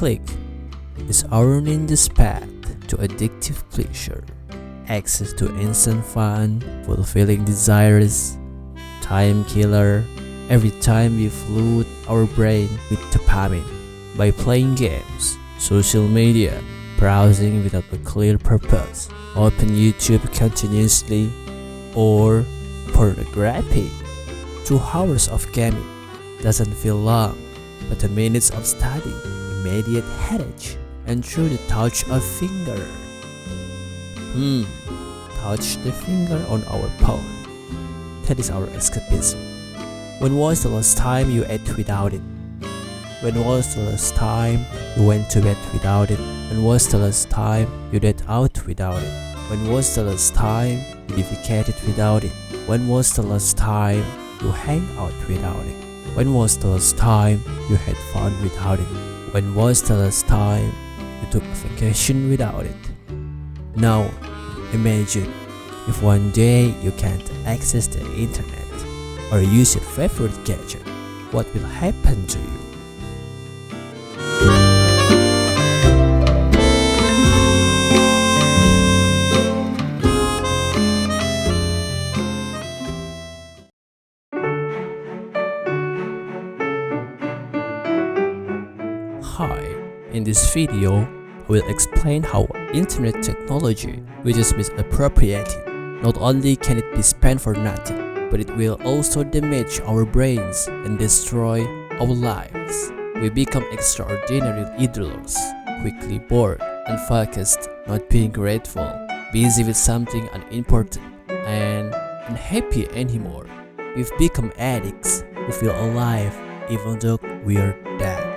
click is our ninja's path to addictive pleasure. Access to instant fun, fulfilling desires, time killer. Every time we flood our brain with dopamine by playing games, social media, browsing without a clear purpose, open YouTube continuously, or pornography. 2 hours of gaming doesn't feel long, but the minutes of study, immediate headache, and through the touch of finger. Touch the finger on our palm. That is our escapism. When was the last time you ate without it? When was the last time you went to bed without it? When was the last time you did out without it? When was the last time you defecated without it? When was the last time you hang out without it? When was the last time you had fun without it? When was the last time you took a vacation without it? Now, imagine if one day you can't access the internet or use your favorite gadget, what will happen to you? Hi, in this video, I will explain how internet technology, which is misappropriated, not only can it be spent for nothing, but it will also damage our brains and destroy our lives. We become extraordinary idlers, quickly bored, unfocused, not being grateful, busy with something unimportant, and unhappy anymore. We've become addicts who feel alive even though we are dead.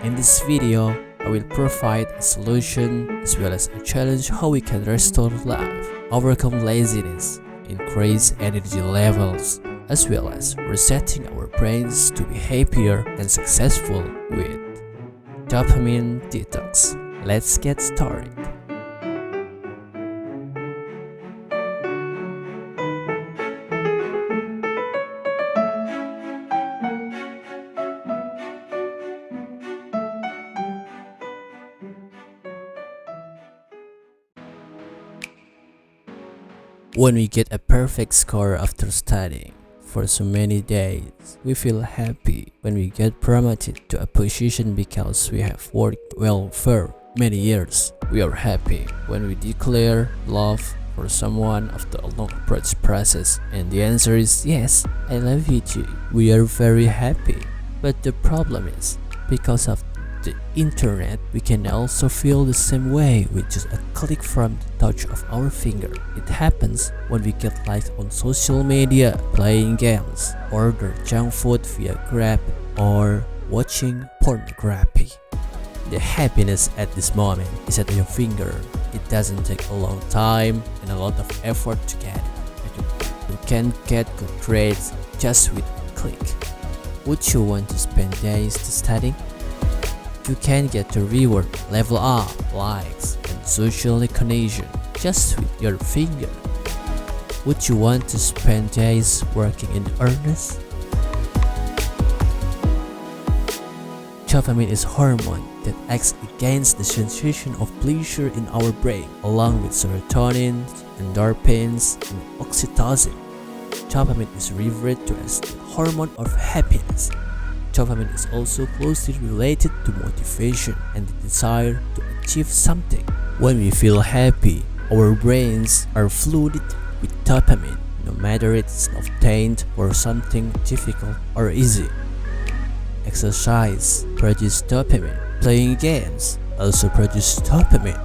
In this video, I will provide a solution as well as a challenge how we can restore life, overcome laziness, increase energy levels, as well as resetting our brains to be happier and successful with dopamine detox. Let's get started. When we get a perfect score after studying for so many days, we feel happy. When we get promoted to a position because we have worked well for many years, we are happy. When we declare love for someone after a long process and the answer is yes, I love you too, we are very happy. But the problem is, because of the internet, we can also feel the same way with just a click from the touch of our finger. It happens when we get likes on social media, playing games, order junk food via Grab, or watching pornography. The happiness at this moment is at your finger. It doesn't take a long time and a lot of effort to get it. You can get good grades just with a click. Would you want to spend days to study? You can get the reward, level up, likes, and social recognition just with your finger. Would you want to spend days working in earnest? Dopamine is a hormone that acts against the sensation of pleasure in our brain, along with serotonin, endorphins, and oxytocin. Dopamine is referred to as the hormone of happiness. Dopamine is also closely related to motivation and the desire to achieve something. When we feel happy, our brains are flooded with dopamine, no matter it's obtained for something difficult or easy. Exercise produces dopamine. Playing games also produces dopamine.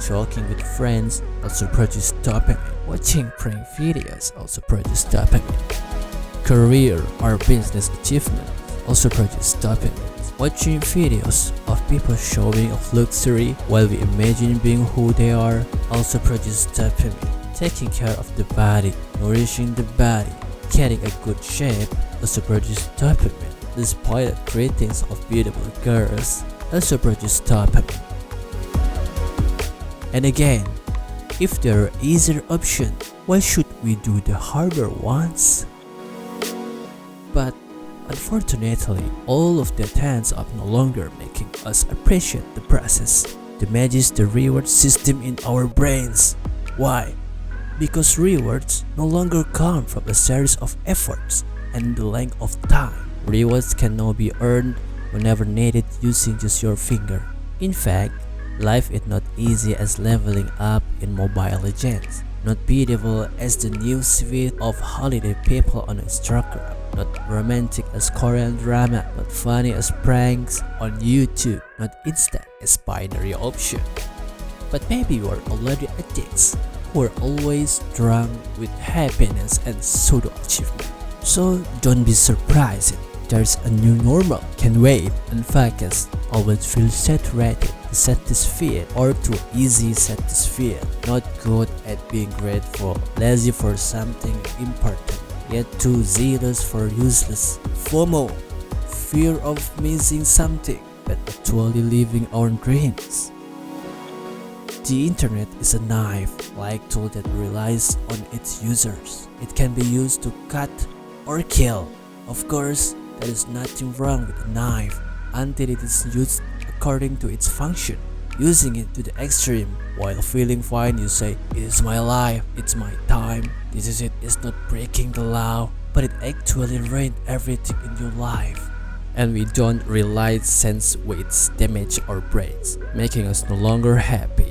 Talking with friends also produces dopamine. Watching prank videos also produces dopamine. Career or business achievement also produce dopamine. Watching videos of people showing off luxury while we imagine being who they are also produce dopamine. Taking care of the body, nourishing the body, getting a good shape also produce dopamine. The spoiled greetings of beautiful girls also produce dopamine. And again, if there are easier options, why should we do the harder ones? But Unfortunately, all of that ends up no longer making us appreciate the process, damages the reward system in our brains. Why? Because rewards no longer come from a series of efforts and the length of time. Rewards can now be earned whenever needed using just your finger. In fact, life is not easy as leveling up in Mobile Legends, not beautiful as the new suite of holiday people on Instagram, not romantic as Korean drama, not funny as pranks on YouTube, not instant as binary option. But maybe you are already addicts who are always drunk with happiness and pseudo achievement. So don't be surprised. There's a new normal. Can wait, unfocused, always feel saturated, dissatisfied, or too easy satisfied, not good at being grateful, lazy for something important, yet too zealous for useless. FOMO, fear of missing something, but actually living our dreams. The internet is a knife-like tool that relies on its users. It can be used to cut or kill. Of course, there is nothing wrong with a knife until it is used according to its function. Using it to the extreme while feeling fine, you say, "It is my life, it's my time, this is it, it's not breaking the law." But it actually ruined everything in your life. And we don't realize since it's damage our brains, making us no longer happy,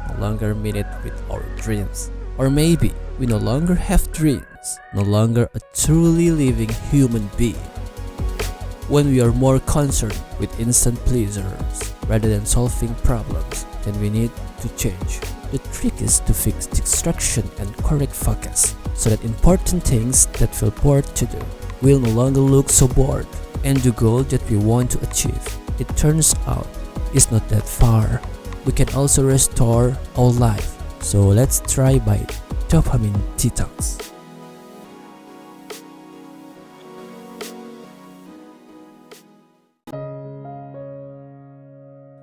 no longer meet it with our dreams. Or maybe we no longer have dreams, no longer a truly living human being. When we are more concerned with instant pleasures rather than solving problems, then we need to change. The trick is to fix distraction and correct focus, so that important things that feel bored to do will no longer look so bored, and the goal that we want to achieve, it turns out, is not that far. We can also restore our life. So let's try by dopamine detox.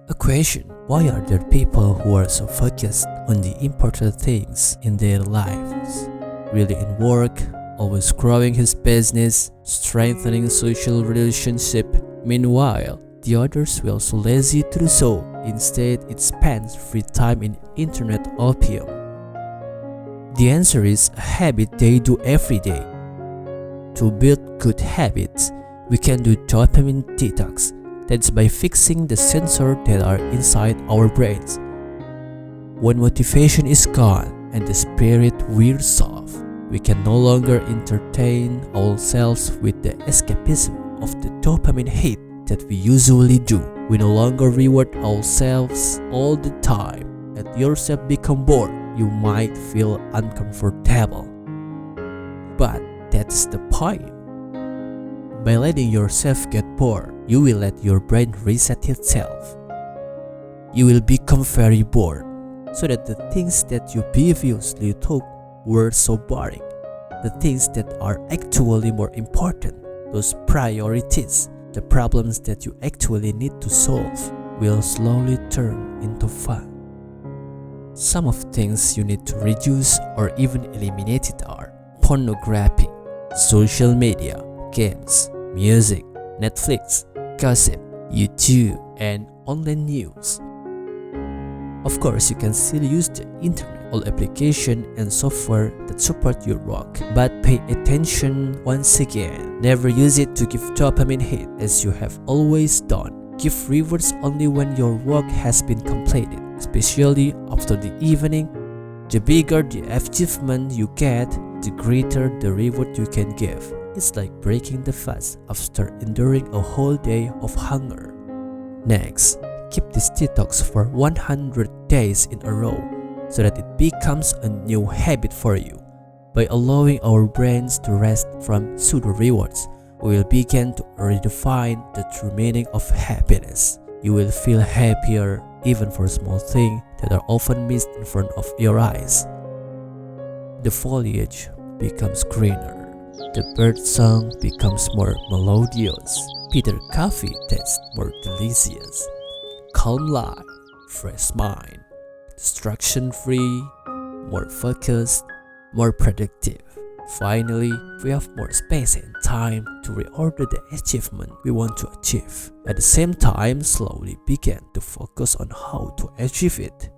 A question: why are there people who are so focused on the important things in their lives? Really in work, always growing his business, strengthening social relationship. Meanwhile, the others were so lazy to do so. Instead, it spends free time in internet opium. The answer is a habit they do every day. To build good habits, we can do dopamine detox. That's by fixing the sensors that are inside our brains. When motivation is gone and the spirit wears off, we can no longer entertain ourselves with the escapism of the dopamine hit that we usually do. We no longer reward ourselves all the time. Let yourself become bored. You might feel uncomfortable, but that's the point. By letting yourself get bored, you will let your brain reset itself. You will become very bored, so that the things that you previously thought were so boring, the things that are actually more important, those priorities, the problems that you actually need to solve, will slowly turn into fun. Some of things you need to reduce or even eliminate it are pornography, social media, games, music, Netflix, gossip, YouTube, and online news. Of course, you can still use the internet, all applications and software that support your work, but pay attention once again. Never use it to give dopamine hit as you have always done. Give rewards only when your work has been completed, especially after the evening. The bigger the achievement you get, the greater the reward you can give. It's like breaking the fast after enduring a whole day of hunger. Next, keep this detox for 100 days in a row so that it becomes a new habit for you. By allowing our brains to rest from pseudo rewards, we will begin to redefine the true meaning of happiness. You will feel happier even for small things that are often missed in front of your eyes. The foliage becomes greener. The bird song becomes more melodious. Bitter coffee tastes more delicious. Calm life, fresh mind, distraction-free, more focused, more productive. Finally, we have more space and time time to reorder the achievement we want to achieve. At the same time, slowly begin to focus on how to achieve it.